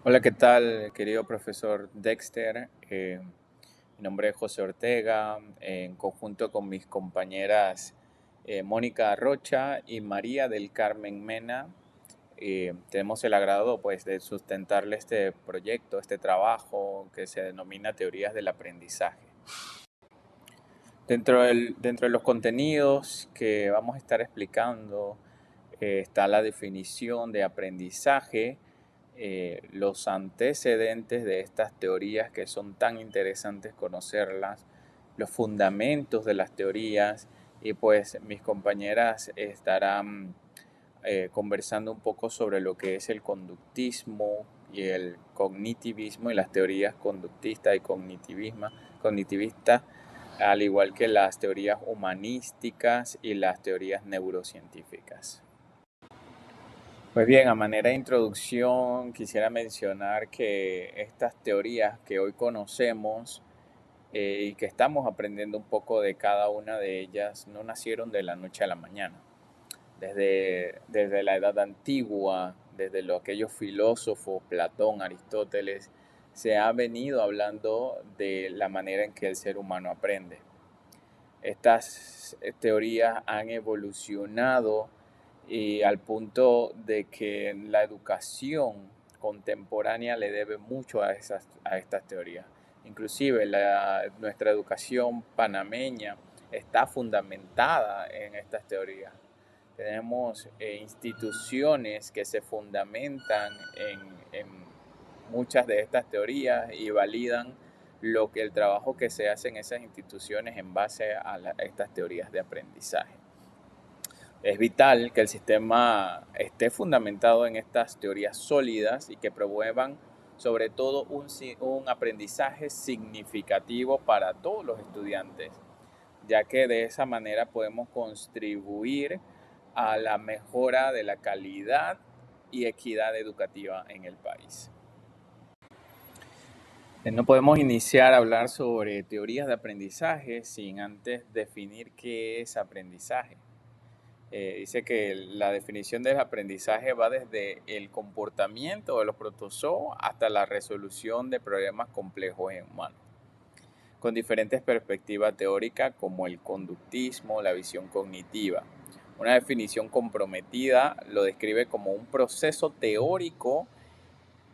Hola, ¿qué tal, querido profesor Dexter? Mi nombre es José Ortega, en conjunto con mis compañeras Mónica Rocha y María del Carmen Mena. Tenemos el agrado pues, de sustentarle este proyecto, este trabajo que se denomina Teorías del Aprendizaje. Dentro de los contenidos que vamos a estar explicando está la definición de aprendizaje, los antecedentes de estas teorías que son tan interesantes conocerlas, los fundamentos de las teorías y pues mis compañeras estarán conversando un poco sobre lo que es el conductismo y el cognitivismo y las teorías conductistas y cognitivistas, al igual que las teorías humanísticas y las teorías neurocientíficas. Pues bien, a manera de introducción quisiera mencionar que estas teorías que hoy conocemos y que estamos aprendiendo un poco de cada una de ellas no nacieron de la noche a la mañana. Desde la edad antigua, desde aquellos filósofos, Platón, Aristóteles, se ha venido hablando de la manera en que el ser humano aprende. Estas teorías han evolucionado y al punto de que la educación contemporánea le debe mucho a estas teorías. Inclusive nuestra educación panameña está fundamentada en estas teorías. Tenemos instituciones que se fundamentan en muchas de estas teorías y validan el trabajo que se hace en esas instituciones en base a estas teorías de aprendizaje. Es vital que el sistema esté fundamentado en estas teorías sólidas y que promuevan sobre todo un aprendizaje significativo para todos los estudiantes, ya que de esa manera podemos contribuir a la mejora de la calidad y equidad educativa en el país. No podemos iniciar a hablar sobre teorías de aprendizaje sin antes definir qué es aprendizaje. Dice que la definición del aprendizaje va desde el comportamiento de los protozoos hasta la resolución de problemas complejos en humanos, con diferentes perspectivas teóricas como el conductismo, la visión cognitiva. Una definición comprometida lo describe como un proceso teórico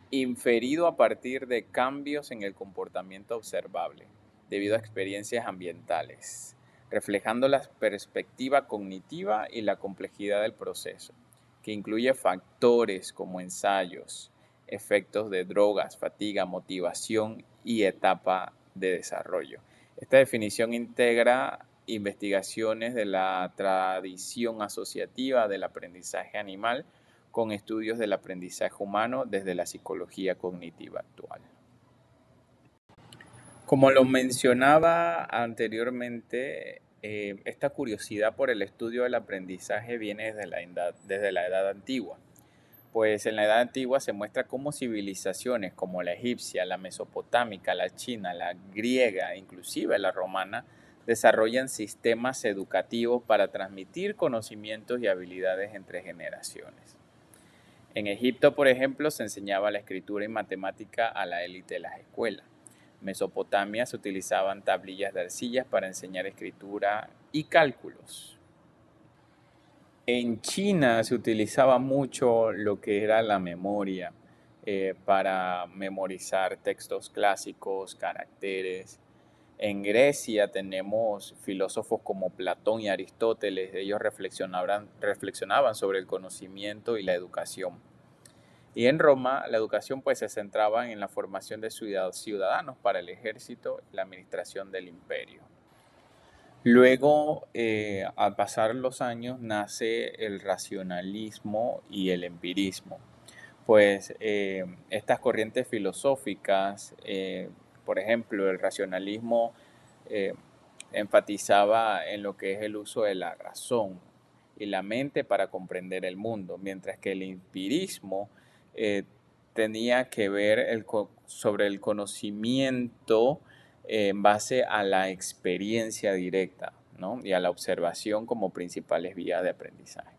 inferido a partir de cambios en el comportamiento observable, debido a experiencias ambientales, reflejando la perspectiva cognitiva y la complejidad del proceso, que incluye factores como ensayos, efectos de drogas, fatiga, motivación y etapa de desarrollo. Esta definición integra investigaciones de la tradición asociativa del aprendizaje animal con estudios del aprendizaje humano desde la psicología cognitiva actual. Como lo mencionaba anteriormente, esta curiosidad por el estudio del aprendizaje viene desde la edad antigua. Pues en la edad antigua se muestra cómo civilizaciones como la egipcia, la mesopotámica, la china, la griega, inclusive la romana, desarrollan sistemas educativos para transmitir conocimientos y habilidades entre generaciones. En Egipto, por ejemplo, se enseñaba la escritura y matemática a la élite de las escuelas. En Mesopotamia se utilizaban tablillas de arcillas para enseñar escritura y cálculos. En China se utilizaba mucho lo que era la memoria para memorizar textos clásicos, caracteres. En Grecia tenemos filósofos como Platón y Aristóteles, ellos reflexionaban sobre el conocimiento y la educación. Y en Roma la educación pues se centraba en la formación de ciudadanos para el ejército y la administración del imperio. Luego, al pasar los años, nace el racionalismo y el empirismo. Pues estas corrientes filosóficas, por ejemplo, el racionalismo eh, enfatizaba en lo que es el uso de la razón y la mente para comprender el mundo, mientras que el empirismo eh, tenía que ver sobre el conocimiento en base a la experiencia directa, ¿no? Y a la observación como principales vías de aprendizaje.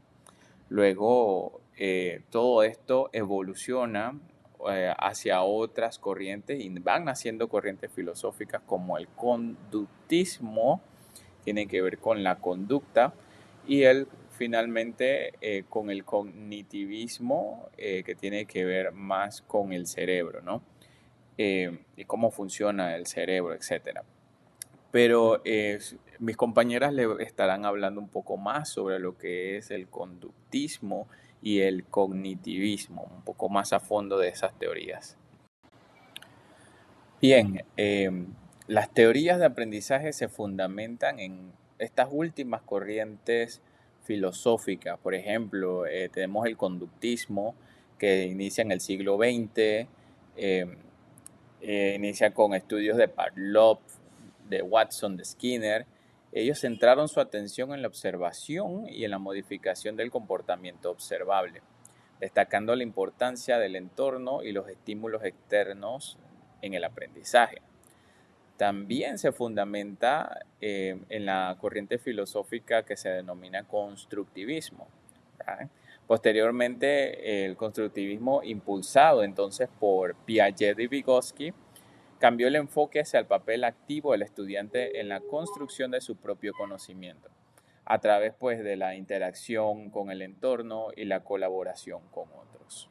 Luego, todo esto evoluciona hacia otras corrientes y van naciendo corrientes filosóficas como el conductismo, tiene que ver con la conducta, y finalmente con el cognitivismo, que tiene que ver más con el cerebro, ¿no? Y cómo funciona el cerebro, etcétera. Pero mis compañeras le estarán hablando un poco más sobre lo que es el conductismo y el cognitivismo, un poco más a fondo de esas teorías. Bien, las teorías de aprendizaje se fundamentan en estas últimas corrientes filosóficas. Por ejemplo, tenemos el conductismo que inicia en el siglo XX, inicia con estudios de Pavlov, de Watson, de Skinner. Ellos centraron su atención en la observación y en la modificación del comportamiento observable, destacando la importancia del entorno y los estímulos externos en el aprendizaje. También se fundamenta en la corriente filosófica que se denomina constructivismo, ¿verdad? Posteriormente, el constructivismo, impulsado entonces por Piaget y Vygotsky, cambió el enfoque hacia el papel activo del estudiante en la construcción de su propio conocimiento, a través pues, de la interacción con el entorno y la colaboración con otros.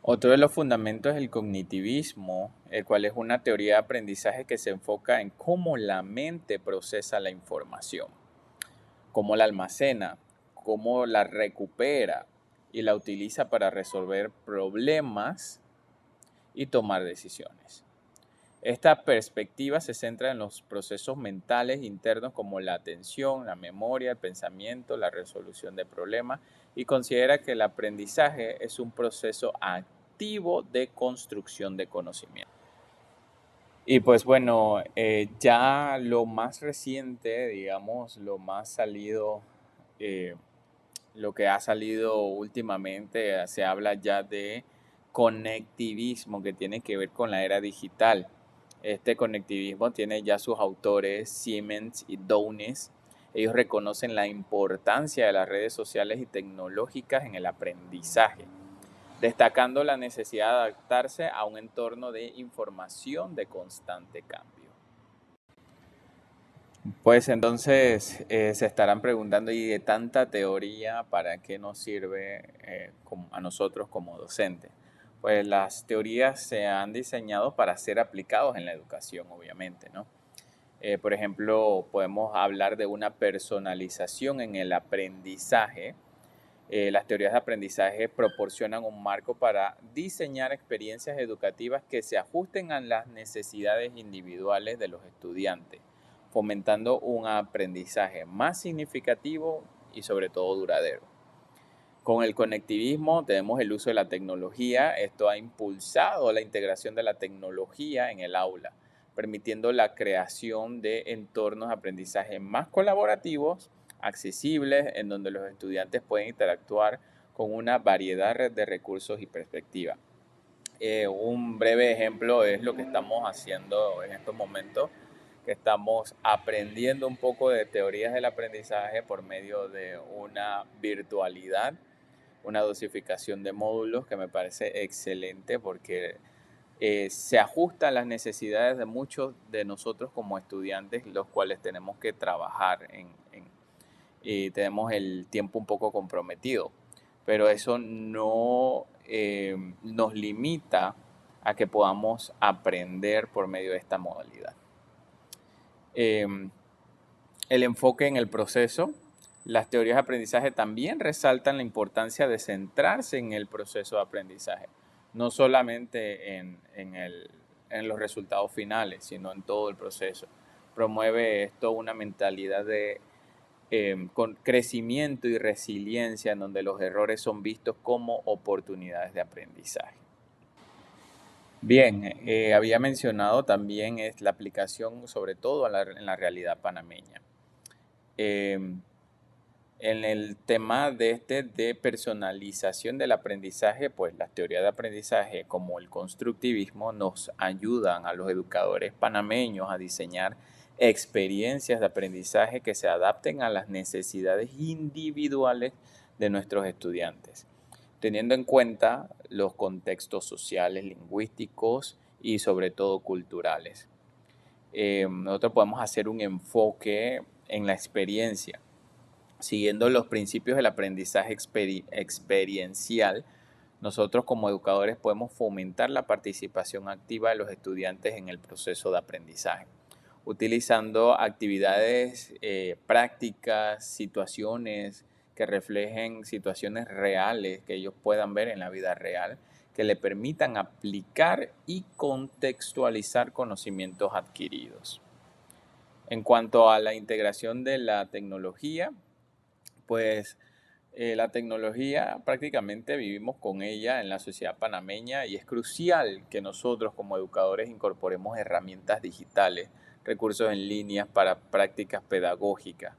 Otro de los fundamentos es el cognitivismo, el cual es una teoría de aprendizaje que se enfoca en cómo la mente procesa la información, cómo la almacena, cómo la recupera y la utiliza para resolver problemas y tomar decisiones. Esta perspectiva se centra en los procesos mentales internos como la atención, la memoria, el pensamiento, la resolución de problemas, y considera que el aprendizaje es un proceso activo de construcción de conocimiento. Y pues bueno, ya lo más reciente, digamos, lo más salido, eh, lo que ha salido últimamente, se habla ya de conectivismo, que tiene que ver con la era digital. Este conectivismo tiene ya sus autores, Siemens y Downes. Ellos reconocen la importancia de las redes sociales y tecnológicas en el aprendizaje, destacando la necesidad de adaptarse a un entorno de información de constante cambio. Pues entonces se estarán preguntando, ¿y de tanta teoría para qué nos sirve a nosotros como docentes? Pues las teorías se han diseñado para ser aplicados en la educación, obviamente, ¿no? Por ejemplo, podemos hablar de una personalización en el aprendizaje. Las teorías de aprendizaje proporcionan un marco para diseñar experiencias educativas que se ajusten a las necesidades individuales de los estudiantes, fomentando un aprendizaje más significativo y sobre todo duradero. Con el conectivismo tenemos el uso de la tecnología. Esto ha impulsado la integración de la tecnología en el aula, permitiendo la creación de entornos de aprendizaje más colaborativos, accesibles, en donde los estudiantes pueden interactuar con una variedad de recursos y perspectivas. Un breve ejemplo es lo que estamos haciendo en estos momentos, que estamos aprendiendo un poco de teorías del aprendizaje por medio de una virtualidad, una dosificación de módulos que me parece excelente porque se ajusta a las necesidades de muchos de nosotros como estudiantes, los cuales tenemos que trabajar y tenemos el tiempo un poco comprometido. Pero eso no nos limita a que podamos aprender por medio de esta modalidad. El enfoque en el proceso. Las teorías de aprendizaje también resaltan la importancia de centrarse en el proceso de aprendizaje, no solamente en los resultados finales, sino en todo el proceso. Promueve esto una mentalidad con crecimiento y resiliencia, en donde los errores son vistos como oportunidades de aprendizaje. Bien, había mencionado también la aplicación sobre todo en la realidad panameña. En el tema de personalización del aprendizaje, pues las teorías de aprendizaje como el constructivismo nos ayudan a los educadores panameños a diseñar experiencias de aprendizaje que se adapten a las necesidades individuales de nuestros estudiantes. teniendo en cuenta los contextos sociales, lingüísticos y sobre todo culturales. Nosotros podemos hacer un enfoque en la experiencia, siguiendo los principios del aprendizaje experiencial. Nosotros como educadores podemos fomentar la participación activa de los estudiantes en el proceso de aprendizaje, utilizando actividades prácticas, situaciones que reflejen situaciones reales que ellos puedan ver en la vida real, que le permitan aplicar y contextualizar conocimientos adquiridos. En cuanto a la integración de la tecnología, pues la tecnología prácticamente vivimos con ella en la sociedad panameña y es crucial que nosotros como educadores incorporemos herramientas digitales, recursos en línea para prácticas pedagógicas,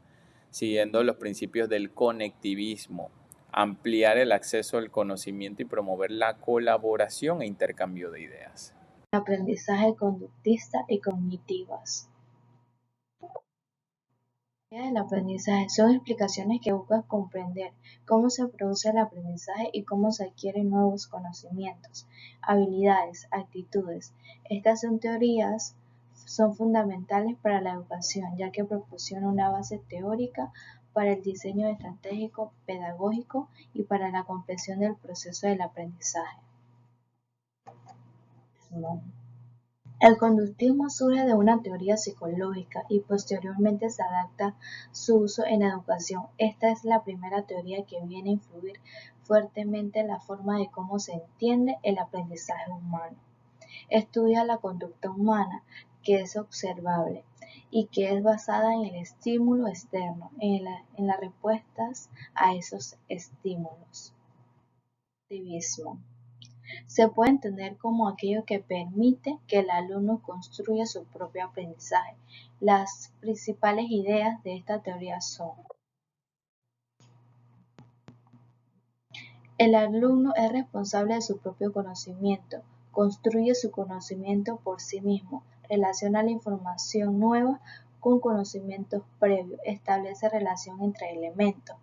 siguiendo los principios del conectivismo, ampliar el acceso al conocimiento y promover la colaboración e intercambio de ideas. Aprendizaje conductista y cognitivas. El aprendizaje son explicaciones que buscan comprender cómo se produce el aprendizaje y cómo se adquieren nuevos conocimientos, habilidades, actitudes. Estas son teorías son fundamentales para la educación, ya que proporcionan una base teórica para el diseño estratégico, pedagógico y para la comprensión del proceso del aprendizaje. El conductismo surge de una teoría psicológica y posteriormente se adapta su uso en educación. Esta es la primera teoría que viene a influir fuertemente en la forma de cómo se entiende el aprendizaje humano. Estudia la conducta humana, que es observable y que es basada en el estímulo externo, en las respuestas a esos estímulos. Activismo. Se puede entender como aquello que permite que el alumno construya su propio aprendizaje. Las principales ideas de esta teoría son: el alumno es responsable de su propio conocimiento, construye su conocimiento por sí mismo, relaciona la información nueva con conocimientos previos, establece relación entre elementos,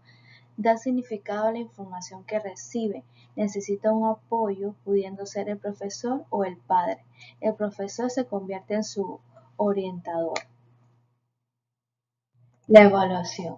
da significado a la información que recibe, necesita un apoyo, pudiendo ser el profesor o el padre. El profesor se convierte en su orientador. La evaluación.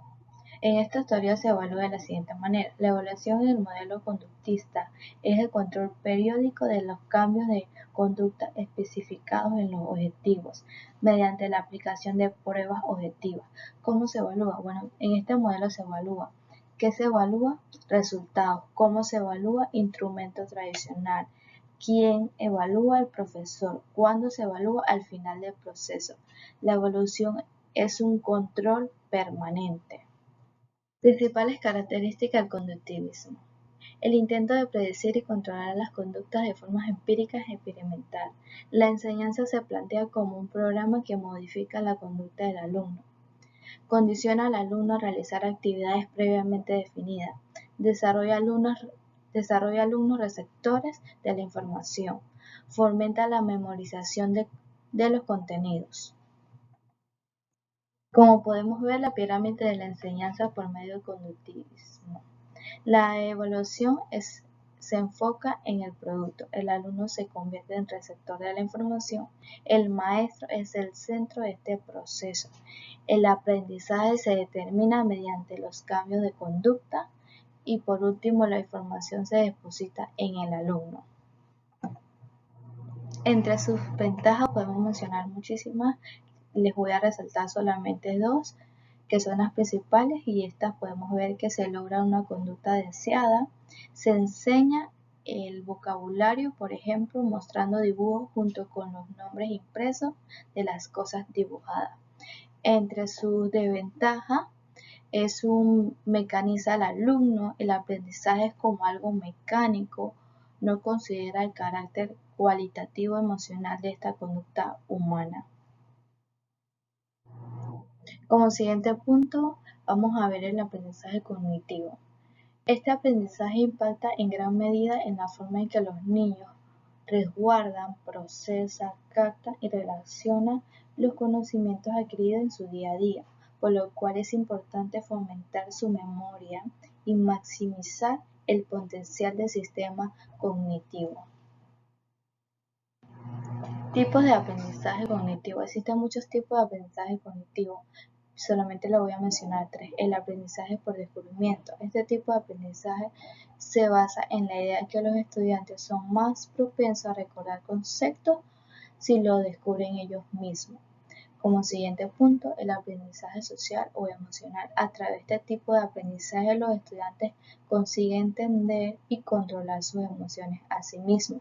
En esta teoría se evalúa de la siguiente manera. La evaluación en el modelo conductista es el control periódico de los cambios de conducta especificados en los objetivos mediante la aplicación de pruebas objetivas. ¿Cómo se evalúa? Bueno, en este modelo se evalúa. ¿Qué se evalúa? Resultados. ¿Cómo se evalúa? Instrumento tradicional. ¿Quién evalúa? El profesor. ¿Cuándo se evalúa? Al final del proceso. La evaluación es un control permanente. Principales características del conductivismo. El intento de predecir y controlar las conductas de forma empírica y experimental. La enseñanza se plantea como un programa que modifica la conducta del alumno. Condiciona al alumno a realizar actividades previamente definidas. Desarrolla alumnos receptores de la información. Fomenta la memorización de los contenidos. Como podemos ver, la pirámide de la enseñanza por medio del conductivismo. La evaluación se enfoca en el producto. El alumno se convierte en receptor de la información. El maestro es el centro de este proceso. El aprendizaje se determina mediante los cambios de conducta y por último la información se deposita en el alumno. Entre sus ventajas podemos mencionar muchísimas. Les voy a resaltar solamente dos, que son las principales, y estas podemos ver que se logra una conducta deseada. Se enseña el vocabulario, por ejemplo, mostrando dibujos junto con los nombres impresos de las cosas dibujadas. Entre sus desventajas es un mecaniza al alumno, el aprendizaje es como algo mecánico, no considera el carácter cualitativo emocional de esta conducta humana. Como siguiente punto, vamos a ver el aprendizaje cognitivo. Este aprendizaje impacta en gran medida en la forma en que los niños resguardan, procesan, captan y relacionan los conocimientos adquiridos en su día a día, por lo cual es importante fomentar su memoria y maximizar el potencial del sistema cognitivo. Tipos de aprendizaje cognitivo. Existen muchos tipos de aprendizaje cognitivo. Solamente le voy a mencionar 3. El aprendizaje por descubrimiento. Este tipo de aprendizaje se basa en la idea de que los estudiantes son más propensos a recordar conceptos si lo descubren ellos mismos. Como siguiente punto, el aprendizaje social o emocional. A través de este tipo de aprendizaje, los estudiantes consiguen entender y controlar sus emociones a sí mismos,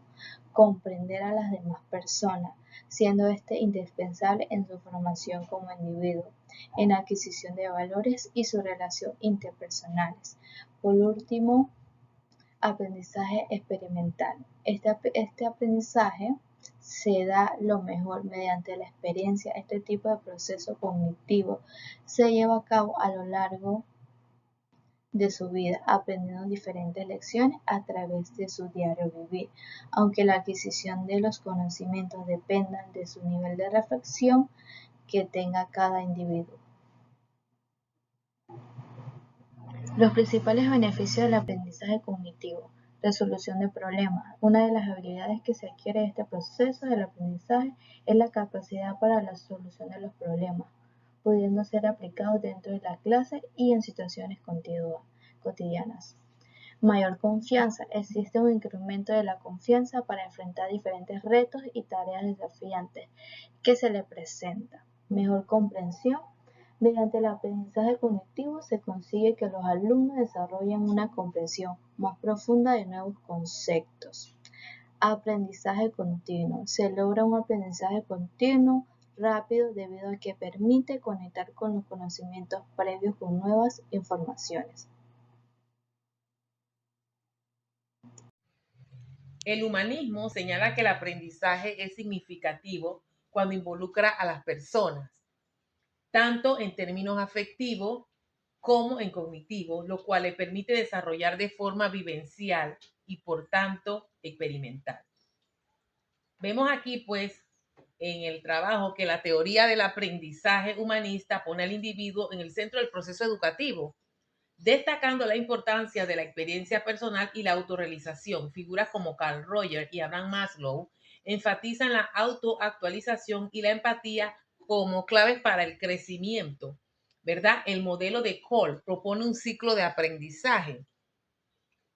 comprender a las demás personas, siendo este indispensable en su formación como individuo, en la adquisición de valores y su relación interpersonales. Por último, aprendizaje experimental. Este aprendizaje se da lo mejor mediante la experiencia. Este tipo de proceso cognitivo se lleva a cabo a lo largo de su vida, aprendiendo diferentes lecciones a través de su diario vivir, aunque la adquisición de los conocimientos dependa de su nivel de reflexión que tenga cada individuo. Los principales beneficios del aprendizaje cognitivo. Resolución de problemas. Una de las habilidades que se adquiere en este proceso del aprendizaje es la capacidad para la solución de los problemas, pudiendo ser aplicados dentro de la clase y en situaciones cotidianas. Mayor confianza. Existe un incremento de la confianza para enfrentar diferentes retos y tareas desafiantes que se le presentan. Mejor comprensión. Mediante el aprendizaje cognitivo se consigue que los alumnos desarrollen una comprensión más profunda de nuevos conceptos. Aprendizaje continuo. Se logra un aprendizaje continuo, rápido, debido a que permite conectar con los conocimientos previos con nuevas informaciones. El humanismo señala que el aprendizaje es significativo cuando involucra a las personas, tanto en términos afectivos como en cognitivos, lo cual le permite desarrollar de forma vivencial y por tanto experimental. Vemos aquí pues en el trabajo que la teoría del aprendizaje humanista pone al individuo en el centro del proceso educativo, destacando la importancia de la experiencia personal y la autorrealización. Figuras como Carl Rogers y Abraham Maslow enfatizan la autoactualización y la empatía como claves para el crecimiento, ¿verdad? El modelo de Cole propone un ciclo de aprendizaje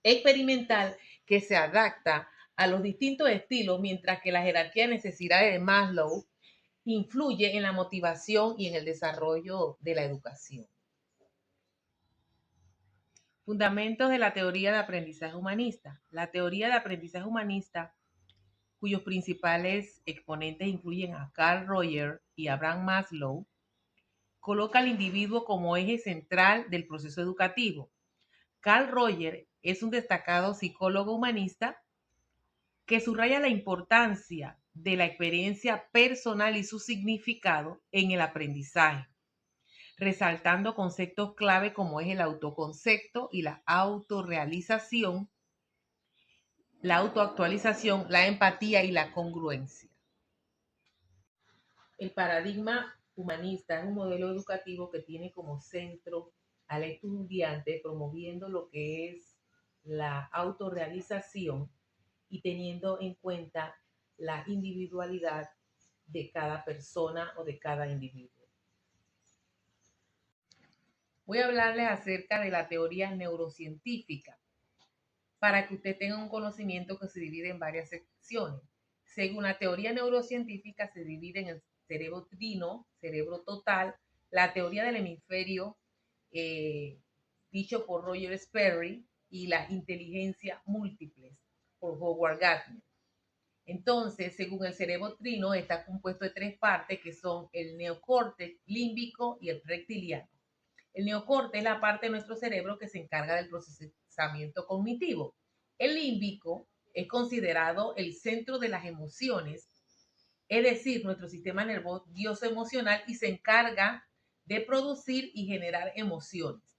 experimental que se adapta a los distintos estilos, mientras que la jerarquía de necesidades de Maslow influye en la motivación y en el desarrollo de la educación. Fundamentos de la teoría de aprendizaje humanista. La teoría de aprendizaje humanista, cuyos principales exponentes incluyen a Carl Rogers y Abraham Maslow, coloca al individuo como eje central del proceso educativo. Carl Rogers es un destacado psicólogo humanista que subraya la importancia de la experiencia personal y su significado en el aprendizaje, resaltando conceptos clave como es el autoconcepto y la autorrealización, la autoactualización, la empatía y la congruencia. El paradigma humanista es un modelo educativo que tiene como centro al estudiante, promoviendo lo que es la autorrealización y teniendo en cuenta la individualidad de cada persona o de cada individuo. Voy a hablarles acerca de la teoría neurocientífica para que usted tenga un conocimiento que se divide en varias secciones. Según la teoría neurocientífica, se divide en el cerebro trino, cerebro total, la teoría del hemisferio, dicho por Roger Sperry, y la inteligencia múltiples por Howard Gardner. Entonces, según el cerebro trino, está compuesto de 3 partes que son el neocórtex límbico y el reptiliano. El neocórtex es la parte de nuestro cerebro que se encarga del procesamiento cognitivo. El límbico es considerado el centro de las emociones, es decir, nuestro sistema nervioso emocional, y se encarga de producir y generar emociones,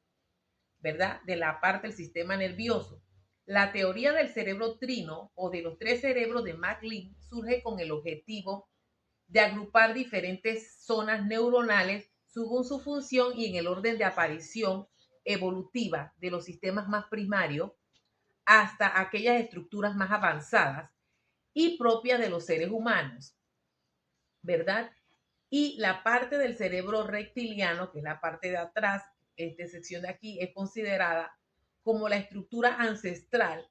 ¿verdad? De la parte del sistema nervioso. La teoría del cerebro trino o de los 3 cerebros de MacLean surge con el objetivo de agrupar diferentes zonas neuronales según su función y en el orden de aparición evolutiva de los sistemas más primarios, hasta aquellas estructuras más avanzadas y propias de los seres humanos, ¿verdad? Y la parte del cerebro reptiliano, que es la parte de atrás, esta sección de aquí, es considerada como la estructura ancestral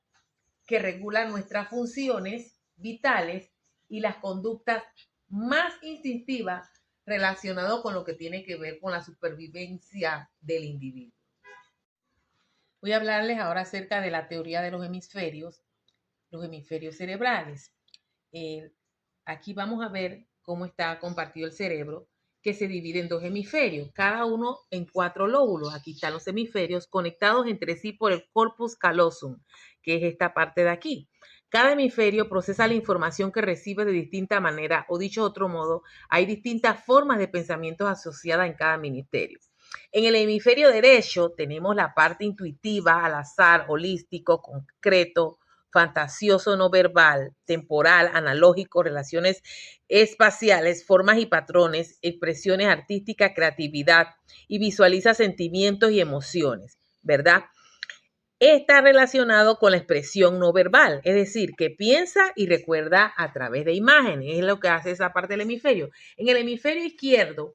que regula nuestras funciones vitales y las conductas más instintivas relacionadas con lo que tiene que ver con la supervivencia del individuo. Voy a hablarles ahora acerca de la teoría de los hemisferios cerebrales. Aquí vamos a ver cómo está compartido el cerebro, que se divide en dos hemisferios, cada uno en 4 lóbulos. Aquí están los hemisferios conectados entre sí por el corpus callosum, que es esta parte de aquí. Cada hemisferio procesa la información que recibe de distinta manera, o dicho de otro modo, hay distintas formas de pensamientos asociadas en cada ministerio. En el hemisferio derecho tenemos la parte intuitiva, al azar, holístico, concreto, fantasioso, no verbal, temporal, analógico, relaciones espaciales, formas y patrones, expresiones artísticas, creatividad, y visualiza sentimientos y emociones, ¿verdad? Está relacionado con la expresión no verbal, es decir, que piensa y recuerda a través de imágenes, es lo que hace esa parte del hemisferio. En el hemisferio izquierdo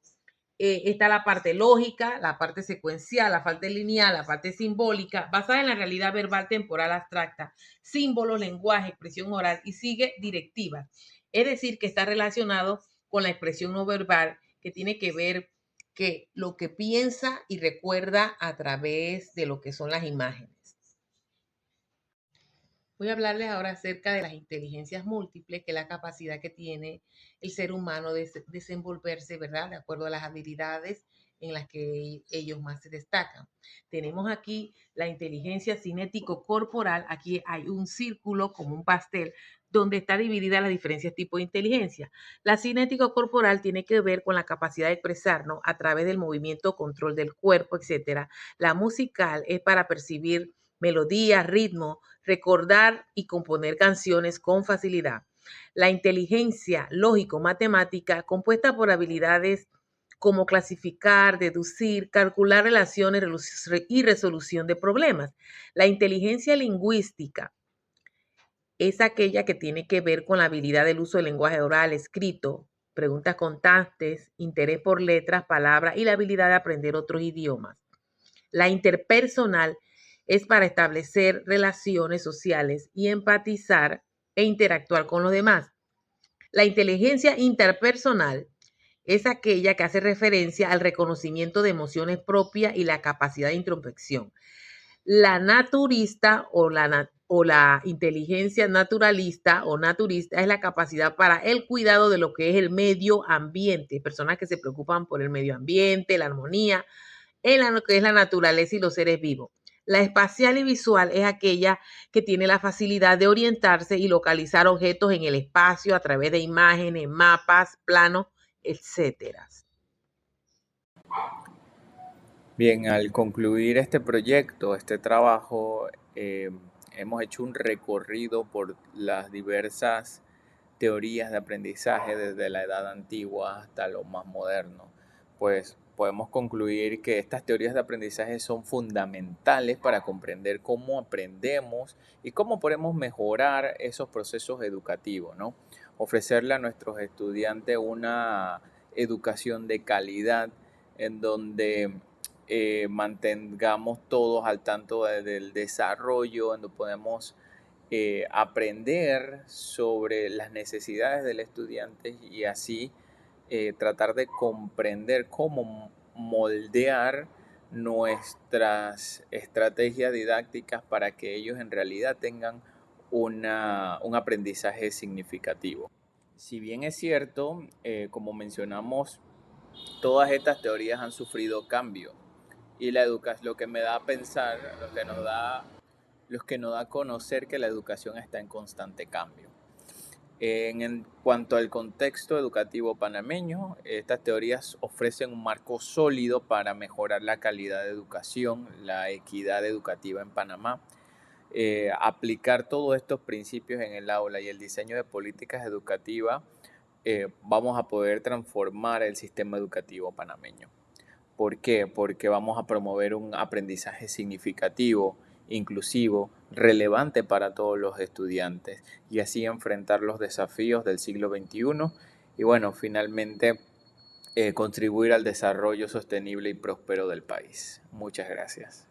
está la parte lógica, la parte secuencial, la parte lineal, la parte simbólica, basada en la realidad verbal temporal abstracta, símbolos, lenguaje, expresión oral y sigue directivas. Es decir, que está relacionado con la expresión no verbal, que tiene que ver que lo que piensa y recuerda a través de lo que son las imágenes. Voy a hablarles ahora acerca de las inteligencias múltiples, que es la capacidad que tiene el ser humano de desenvolverse, ¿verdad? De acuerdo a las habilidades en las que ellos más se destacan. Tenemos aquí la inteligencia cinético-corporal. Aquí hay un círculo como un pastel donde está dividida las diferentes tipos de inteligencia. La cinético-corporal tiene que ver con la capacidad de expresarnos a través del movimiento, control del cuerpo, etc. La musical es para percibir melodía, ritmo, recordar y componer canciones con facilidad. La inteligencia lógico-matemática, compuesta por habilidades como clasificar, deducir, calcular relaciones y resolución de problemas. La inteligencia lingüística es aquella que tiene que ver con la habilidad del uso del lenguaje oral, escrito, preguntas constantes, interés por letras, palabras y la habilidad de aprender otros idiomas. La interpersonal es para establecer relaciones sociales y empatizar e interactuar con los demás. La inteligencia interpersonal es aquella que hace referencia al reconocimiento de emociones propias y la capacidad de introspección. La naturista o la inteligencia naturalista o naturista es la capacidad para el cuidado de lo que es el medio ambiente, personas que se preocupan por el medio ambiente, la armonía, en lo que es la naturaleza y los seres vivos. La espacial y visual es aquella que tiene la facilidad de orientarse y localizar objetos en el espacio a través de imágenes, mapas, planos, etc. Bien, al concluir este proyecto, este trabajo, hemos hecho un recorrido por las diversas teorías de aprendizaje desde la edad antigua hasta lo más moderno. Pues podemos concluir que estas teorías de aprendizaje son fundamentales para comprender cómo aprendemos y cómo podemos mejorar esos procesos educativos, ¿no? Ofrecerle a nuestros estudiantes una educación de calidad en donde mantengamos todos al tanto del desarrollo, en donde podemos aprender sobre las necesidades del estudiante y así tratar de comprender cómo moldear nuestras estrategias didácticas para que ellos en realidad tengan un aprendizaje significativo. Si bien es cierto, como mencionamos, todas estas teorías han sufrido cambio y la educación, lo que me da a pensar, lo que nos da a conocer que la educación está en constante cambio. En cuanto al contexto educativo panameño, estas teorías ofrecen un marco sólido para mejorar la calidad de educación, la equidad educativa en Panamá. Aplicar todos estos principios en el aula y el diseño de políticas educativas, vamos a poder transformar el sistema educativo panameño. ¿Por qué? Porque vamos a promover un aprendizaje significativo, inclusivo, relevante para todos los estudiantes y así enfrentar los desafíos del siglo XXI y bueno, finalmente contribuir al desarrollo sostenible y próspero del país. Muchas gracias.